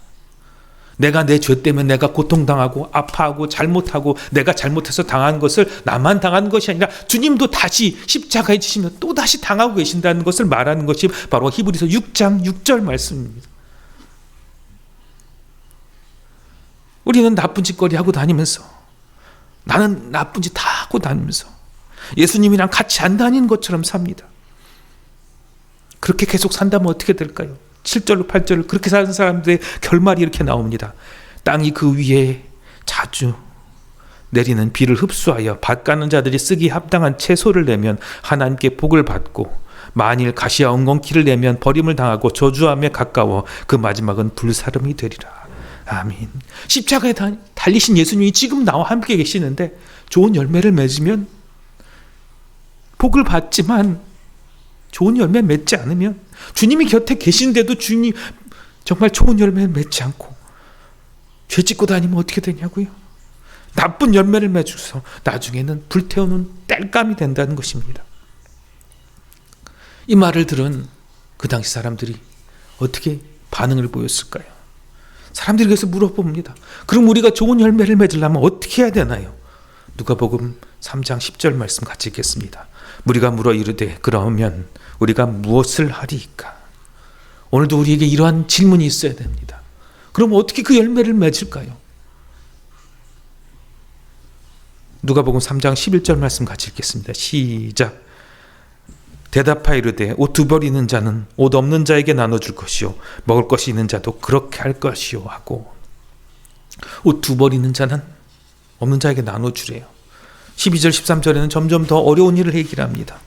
A: 내가 내 죄 때문에 내가 고통당하고 아파하고 잘못하고 내가 잘못해서 당한 것을 나만 당한 것이 아니라 주님도 다시 십자가에 지시면 또 다시 당하고 계신다는 것을 말하는 것이 바로 히브리서 6장 6절 말씀입니다. 우리는 나쁜 짓거리 하고 다니면서, 나는 나쁜 짓 다 하고 다니면서 예수님이랑 같이 안 다니는 것처럼 삽니다. 그렇게 계속 산다면 어떻게 될까요? 7절로 8절 그렇게 사는 사람들의 결말이 이렇게 나옵니다. 땅이 그 위에 자주 내리는 비를 흡수하여 밭 가는 자들이 쓰기 합당한 채소를 내면 하나님께 복을 받고, 만일 가시와 엉겅퀴를 내면 버림을 당하고 저주함에 가까워 그 마지막은 불사름이 되리라. 아멘. 십자가에 달리신 예수님이 지금 나와 함께 계시는데 좋은 열매를 맺으면 복을 받지만 좋은 열매 맺지 않으면, 주님이 곁에 계신데도 주님 정말 좋은 열매를 맺지 않고 죄 짓고 다니면 어떻게 되냐고요? 나쁜 열매를 맺어서 나중에는 불태우는 땔감이 된다는 것입니다. 이 말을 들은 그 당시 사람들이 어떻게 반응을 보였을까요? 사람들이 그래서 물어봅니다. 그럼 우리가 좋은 열매를 맺으려면 어떻게 해야 되나요? 누가복음 3장 10절 말씀 같이 읽겠습니다. 무리가 물어 이르되 그러면 우리가 무엇을 하리이까? 오늘도 우리에게 이러한 질문이 있어야 됩니다. 그럼 어떻게 그 열매를 맺을까요? 누가복음 3장 11절 말씀 같이 읽겠습니다. 시작. 대답하여 이르되 옷 두 벌 있는 자는 옷 없는 자에게 나눠줄 것이요 먹을 것이 있는 자도 그렇게 할 것이요 하고, 옷 두 벌 있는 자는 없는 자에게 나눠주래요. 12절 13절에는 점점 더 어려운 일을 얘기합니다.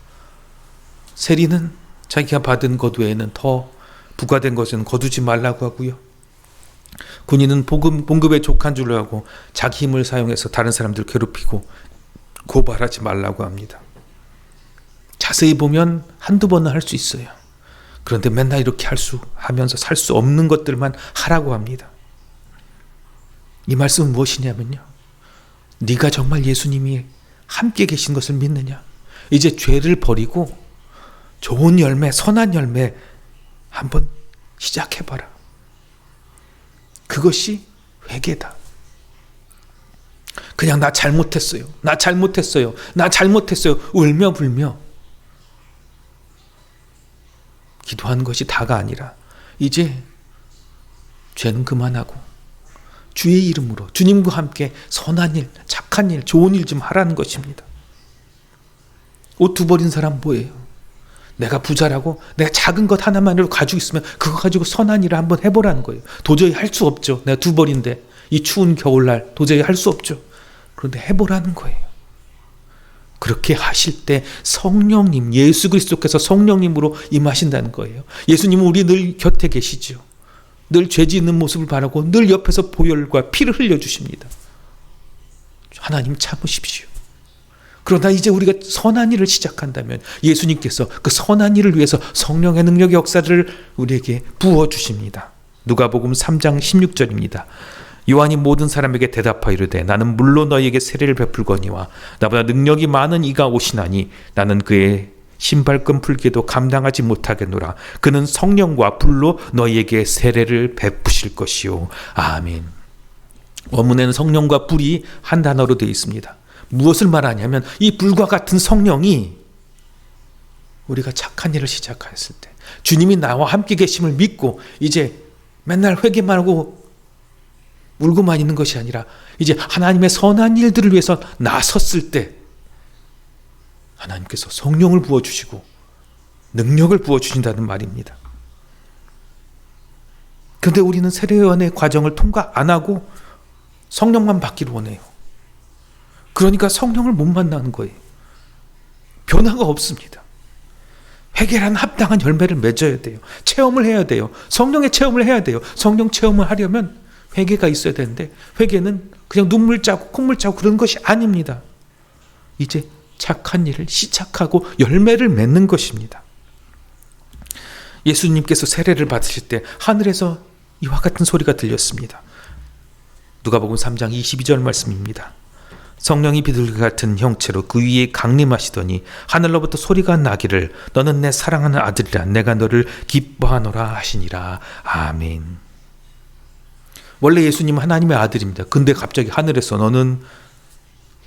A: 세리는 자기가 받은 것 외에는 더 부과된 것은 거두지 말라고 하고요. 군인은 봉급에 족한 줄로 하고 자기 힘을 사용해서 다른 사람들 괴롭히고 고발하지 말라고 합니다. 자세히 보면 한두 번은 할 수 있어요. 그런데 맨날 이렇게 하면서 살 수 없는 것들만 하라고 합니다. 이 말씀은 무엇이냐면요, 네가 정말 예수님이 함께 계신 것을 믿느냐? 이제 죄를 버리고 좋은 열매, 선한 열매 한번 시작해봐라. 그것이 회개다. 그냥 나 잘못했어요, 울며 불며 기도하는 것이 다가 아니라 이제 죄는 그만하고 주의 이름으로 주님과 함께 선한 일, 착한 일, 좋은 일 좀 하라는 것입니다. 옷 두 벌인 사람 뭐예요? 내가 부자라고 내가 작은 것 하나만으로 가지고 있으면 그거 가지고 선한 일을 한번 해보라는 거예요. 도저히 할 수 없죠. 내가 두 벌인데 이 추운 겨울날 도저히 할 수 없죠. 그런데 해보라는 거예요. 그렇게 하실 때 성령님, 예수 그리스도께서 성령님으로 임하신다는 거예요. 예수님은 우리 늘 곁에 계시죠. 늘 죄 짓는 모습을 바라고 늘 옆에서 보혈과 피를 흘려주십니다. 하나님 참으십시오. 그러나 이제 우리가 선한 일을 시작한다면 예수님께서 그 선한 일을 위해서 성령의 능력의 역사를 우리에게 부어주십니다. 누가복음 3장 16절입니다. 요한이 모든 사람에게 대답하여 이르되 나는 물로 너희에게 세례를 베풀거니와 나보다 능력이 많은 이가 오시나니 나는 그의 신발끈 풀기도 감당하지 못하겠노라. 그는 성령과 불로 너희에게 세례를 베푸실 것이요. 아멘. 원문에는 성령과 불이 한 단어로 되어 있습니다. 무엇을 말하냐면 이 불과 같은 성령이 우리가 착한 일을 시작했을 때 주님이 나와 함께 계심을 믿고 이제 맨날 회개만 하고 울고만 있는 것이 아니라 이제 하나님의 선한 일들을 위해서 나섰을 때 하나님께서 성령을 부어주시고 능력을 부어주신다는 말입니다. 그런데 우리는 세례요한의 과정을 통과 안 하고 성령만 받기를 원해요. 그러니까 성령을 못 만나는 거예요. 변화가 없습니다. 회개란 합당한 열매를 맺어야 돼요. 체험을 해야 돼요. 성령의 체험을 해야 돼요. 성령 체험을 하려면 회개가 있어야 되는데 회개는 그냥 눈물 짜고 콧물 짜고 그런 것이 아닙니다. 이제 착한 일을 시작하고 열매를 맺는 것입니다. 예수님께서 세례를 받으실 때 하늘에서 이와 같은 소리가 들렸습니다. 누가복음 3장 22절 말씀입니다. 성령이 비둘기 같은 형체로 그 위에 강림하시더니 하늘로부터 소리가 나기를 너는 내 사랑하는 아들이라 내가 너를 기뻐하노라 하시니라. 아멘. 원래 예수님은 하나님의 아들입니다. 근데 갑자기 하늘에서 너는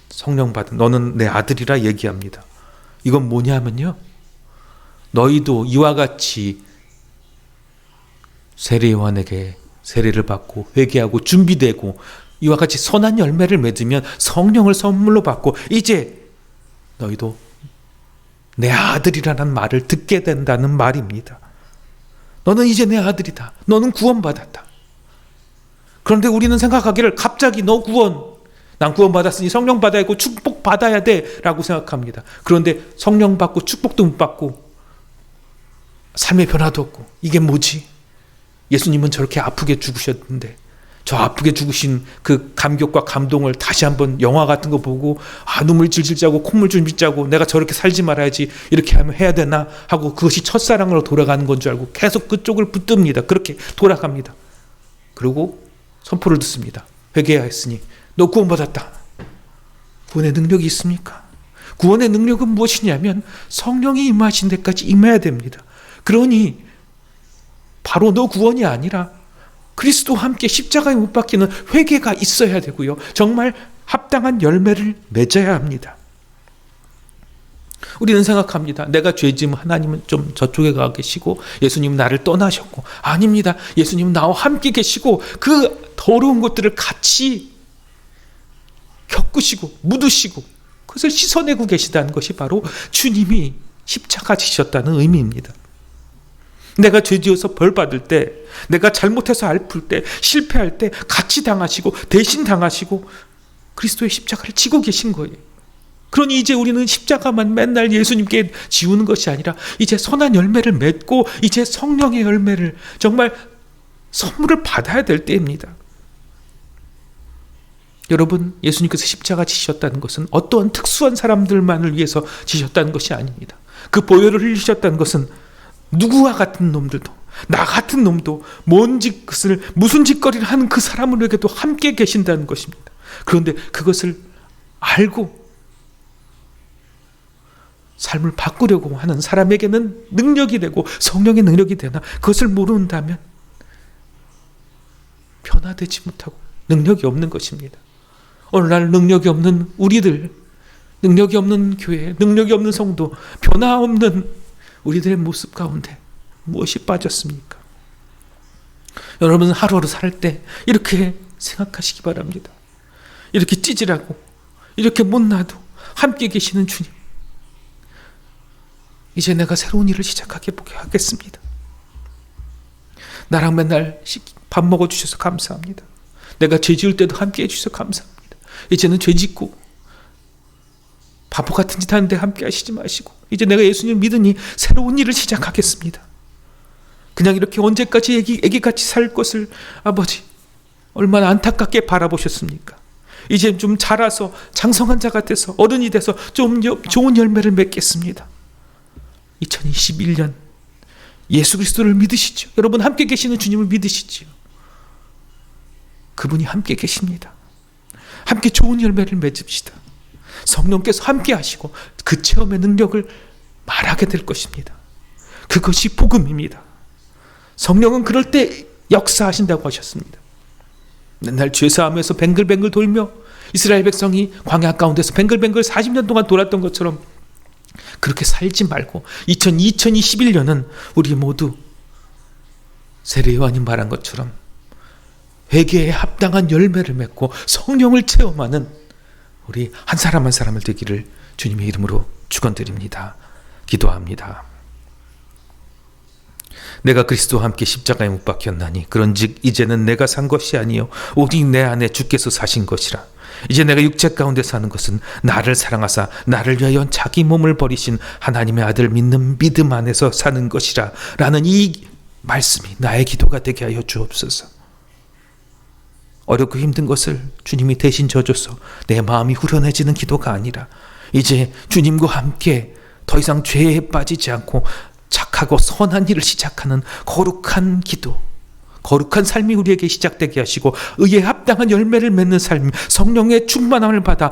A: 성령 받은 너는 내 아들이라 얘기합니다. 이건 뭐냐면요, 너희도 이와 같이 세례요한에게 세례를 받고 회개하고 준비되고 이와 같이 선한 열매를 맺으면 성령을 선물로 받고 이제 너희도 내 아들이라는 말을 듣게 된다는 말입니다. 너는 이제 내 아들이다. 너는 구원받았다. 그런데 우리는 생각하기를 갑자기 너 난 구원받았으니 성령 받아야 하고 축복 받아야 돼 라고 생각합니다. 그런데 성령 받고 축복도 못 받고 삶의 변화도 없고 이게 뭐지? 예수님은 저렇게 아프게 죽으셨는데 저 아프게 죽으신 그 감격과 감동을 다시 한번 영화 같은 거 보고 눈물 질질 짜고 콧물 줄줄 짜고 내가 저렇게 살지 말아야지 이렇게 하면 해야 되나 하고 그것이 첫사랑으로 돌아가는 건 줄 알고 계속 그쪽을 붙듭니다. 그렇게 돌아갑니다. 그리고 선포를 듣습니다. 회개하였으니 너 구원받았다. 구원의 능력이 있습니까? 구원의 능력은 무엇이냐면 성령이 임하신 데까지 임해야 됩니다. 그러니 바로 너 구원이 아니라 그리스도와 함께 십자가에 못 박히는 회개가 있어야 되고요. 정말 합당한 열매를 맺어야 합니다. 우리는 생각합니다. 내가 죄지면 하나님은 좀 저쪽에 가 계시고 예수님은 나를 떠나셨고, 아닙니다. 예수님은 나와 함께 계시고 그 더러운 것들을 같이 겪으시고 묻으시고 그것을 씻어내고 계시다는 것이 바로 주님이 십자가 지셨다는 의미입니다. 내가 죄지어서 벌 받을 때, 내가 잘못해서 아플 때, 실패할 때 같이 당하시고 대신 당하시고 그리스도의 십자가를 지고 계신 거예요. 그러니 이제 우리는 십자가만 맨날 예수님께 지우는 것이 아니라 이제 선한 열매를 맺고 이제 성령의 열매를 정말 선물을 받아야 될 때입니다. 여러분, 예수님께서 십자가 지셨다는 것은 어떠한 특수한 사람들만을 위해서 지셨다는 것이 아닙니다. 그 보혈을 흘리셨다는 것은 누구와 같은 놈들도, 나 같은 놈도 무슨 짓거리를 하는 그 사람에게도 함께 계신다는 것입니다. 그런데 그것을 알고 삶을 바꾸려고 하는 사람에게는 능력이 되고 성령의 능력이 되나 그것을 모른다면 변화되지 못하고 능력이 없는 것입니다. 오늘날 능력이 없는 우리들, 능력이 없는 교회, 능력이 없는 성도, 변화 없는 우리들의 모습 가운데 무엇이 빠졌습니까? 여러분, 하루하루 살 때 이렇게 생각하시기 바랍니다. 이렇게 찌질하고 이렇게 못나도 함께 계시는 주님, 이제 내가 새로운 일을 시작하게 보게 하겠습니다. 나랑 맨날 밥 먹어주셔서 감사합니다. 내가 죄 지을 때도 함께 해주셔서 감사합니다. 이제는 죄 짓고 바보 같은 짓 하는데 함께 하시지 마시고 이제 내가 예수님을 믿으니 새로운 일을 시작하겠습니다. 그냥 이렇게 언제까지 애기같이 살 것을 아버지 얼마나 안타깝게 바라보셨습니까? 이제 좀 자라서 장성한 자가 돼서 어른이 돼서 좀 좋은 열매를 맺겠습니다. 2021년 예수 그리스도를 믿으시죠? 여러분 함께 계시는 주님을 믿으시죠? 그분이 함께 계십니다. 함께 좋은 열매를 맺읍시다. 성령께서 함께 하시고 그 체험의 능력을 말하게 될 것입니다. 그것이 복음입니다. 성령은 그럴 때 역사하신다고 하셨습니다. 맨날 죄사하면서 뱅글뱅글 돌며 이스라엘 백성이 광야 가운데서 뱅글뱅글 40년 동안 돌았던 것처럼 그렇게 살지 말고 2021년은 우리 모두 세례 요한이 말한 것처럼 회개에 합당한 열매를 맺고 성령을 체험하는 우리 한 사람 한 사람을 되기를 주님의 이름으로 축원드립니다. 기도합니다. 내가 그리스도와 함께 십자가에 못 박혔나니 그런즉 이제는 내가 산 것이 아니요 오직 내 안에 주께서 사신 것이라. 이제 내가 육체 가운데 사는 것은 나를 사랑하사 나를 위하여 자기 몸을 버리신 하나님의 아들 믿는 믿음 안에서 사는 것이라 라는 이 말씀이 나의 기도가 되게 하여 주옵소서. 어렵고 힘든 것을 주님이 대신 져줘서 내 마음이 후련해지는 기도가 아니라 이제 주님과 함께 더 이상 죄에 빠지지 않고 착하고 선한 일을 시작하는 거룩한 기도, 거룩한 삶이 우리에게 시작되게 하시고 의에 합당한 열매를 맺는 삶, 성령의 충만함을 받아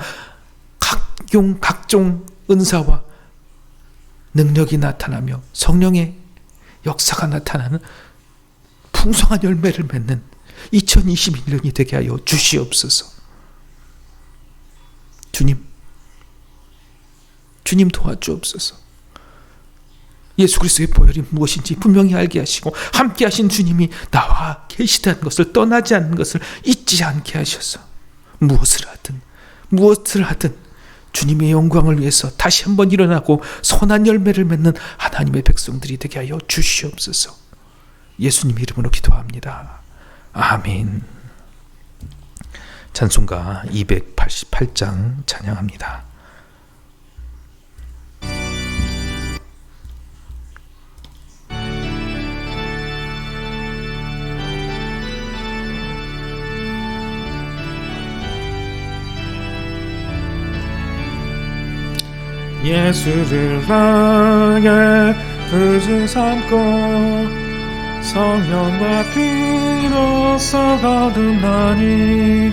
A: 각종 은사와 능력이 나타나며 성령의 역사가 나타나는 풍성한 열매를 맺는 2021년이 되게 하여 주시옵소서. 주님 도와주옵소서. 예수 그리스도의 보혈이 무엇인지 분명히 알게 하시고 함께 하신 주님이 나와 계시다는 것을 떠나지 않는 것을 잊지 않게 하셔서 무엇을 하든 주님의 영광을 위해서 다시 한번 일어나고 선한 열매를 맺는 하나님의 백성들이 되게 하여 주시옵소서. 예수님 이름으로 기도합니다. 아멘. 찬송가 288장 찬양합니다.
B: 예수를 나의 구주 삼고 성령과 피로써 거듭나니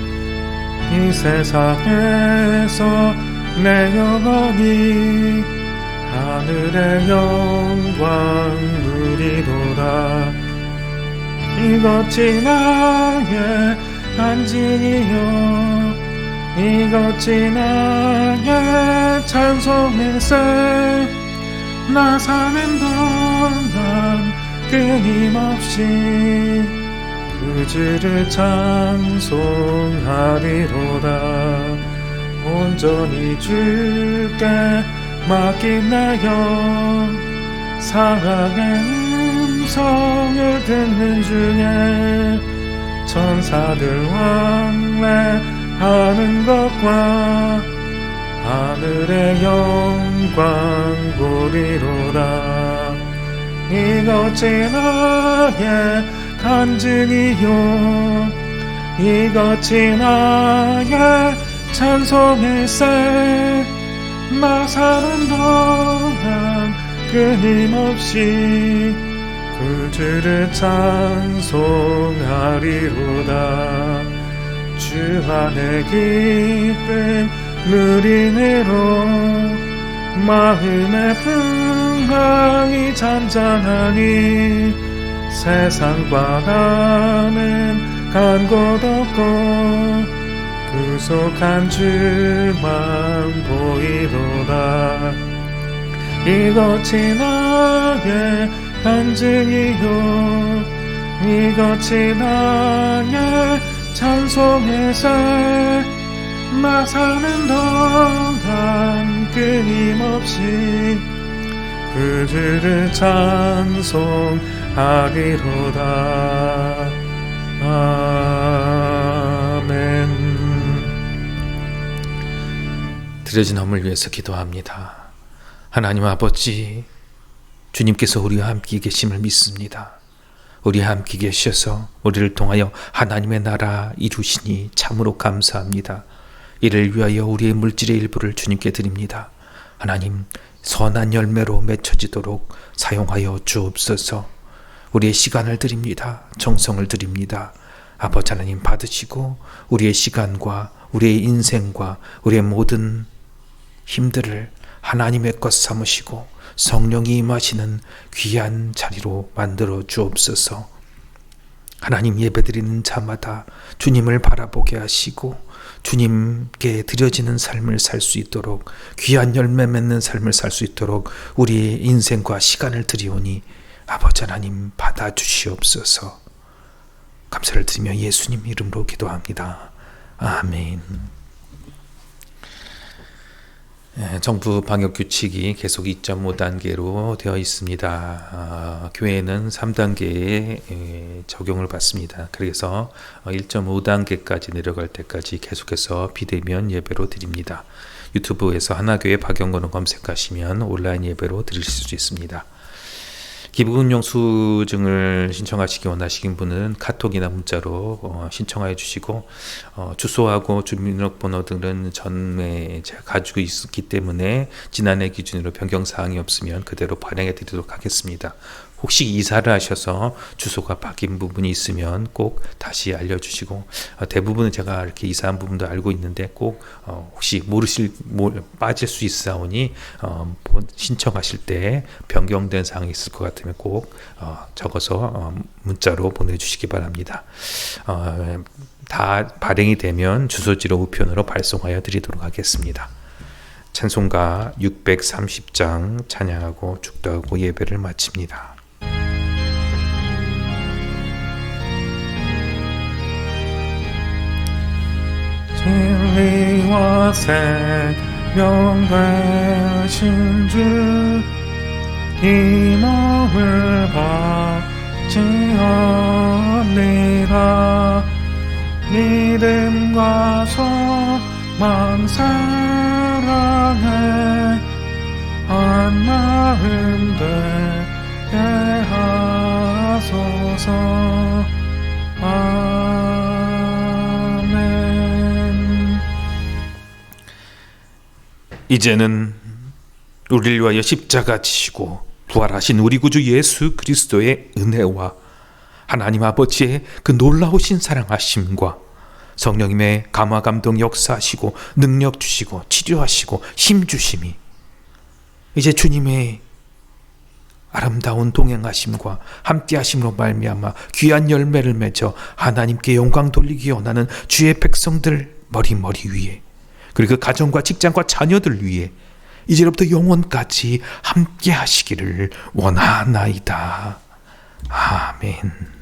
B: 이 세상에서 내 영혼이 하늘의 영광 누리도다. 이것이 나의 안징이요 이것이 나의 찬송일세. 나 사는 동안 끊임없이 구주를 찬송하리로다. 온전히 주께 맡긴 내 영 사랑의 음성을 듣는 중에 천사들 왕래하는 것과 하늘의 영광 보리로다. 이것이 나의 간증이요 이것이 나의 찬송일세. 나 사는 동안 끊임없이 구주를 찬송하리로다. 주 안에 기쁨 누리므로 마음의 평강이 잔잔하니 세상과 나는 간 곳 없고 구속한 주만 보이도다. 이것이 나의 간증이요 이것이 나의 찬송일세. 나 사는 동안 끊임없이 구주를 찬송하리로다. 아멘.
A: 드려진 허물 위해서 기도합니다. 하나님 아버지, 주님께서 우리와 함께 계심을 믿습니다. 우리와 함께 계셔서 우리를 통하여 하나님의 나라 이루시니 참으로 감사합니다. 이를 위하여 우리의 물질의 일부를 주님께 드립니다. 하나님, 선한 열매로 맺혀지도록 사용하여 주옵소서. 우리의 시간을 드립니다. 정성을 드립니다. 아버지 하나님, 받으시고 우리의 시간과 우리의 인생과 우리의 모든 힘들을 하나님의 것 삼으시고 성령이 임하시는 귀한 자리로 만들어 주옵소서. 하나님, 예배드리는 자마다 주님을 바라보게 하시고 주님께 드려지는 삶을 살 수 있도록, 귀한 열매 맺는 삶을 살 수 있도록 우리의 인생과 시간을 드리오니 아버지 하나님, 받아주시옵소서. 감사를 드리며 예수님 이름으로 기도합니다. 아멘. 정부 방역규칙이 계속 2.5단계로 되어 있습니다. 교회는 3단계에 적용을 받습니다. 그래서 1.5단계까지 내려갈 때까지 계속해서 비대면 예배로 드립니다. 유튜브에서 하나교회 박영건을 검색하시면 온라인 예배로 드리실 수 있습니다. 기부금 영수증을 신청하시기 원하시는 분은 카톡이나 문자로 신청해 주시고, 주소하고 주민등록번호 등은 전에 제가 가지고 있기 때문에 지난해 기준으로 변경사항이 없으면 그대로 발행해 드리도록 하겠습니다. 혹시 이사를 하셔서 주소가 바뀐 부분이 있으면 꼭 다시 알려주시고, 대부분은 제가 이렇게 이사한 부분도 알고 있는데 꼭 혹시 빠질 수 있사오니 신청하실 때 변경된 사항이 있을 것 같으면 꼭 적어서 문자로 보내주시기 바랍니다. 다 발행이 되면 주소지로 우편으로 발송하여 드리도록 하겠습니다. 찬송가 630장 찬양하고 축도하고 예배를 마칩니다.
B: 진리와 생명 되신 주, 이몸을 바치옵니다. 믿음과 소망 사랑에 한 마음 되게 하소서. 아멘.
A: 이제는 우리를 위하여 십자가 지시고 부활하신 우리 구주 예수 그리스도의 은혜와 하나님 아버지의 그 놀라우신 사랑하심과 성령님의 감화 감동 역사하시고 능력 주시고 치료하시고 힘 주심이 이제 주님의 아름다운 동행하심과 함께하심으로 말미암아 귀한 열매를 맺어 하나님께 영광 돌리기 원하는 주의 백성들 머리 위에, 그리고 그 가정과 직장과 자녀들 위에 이제로부터 영원까지 함께하시기를 원하나이다. 아멘.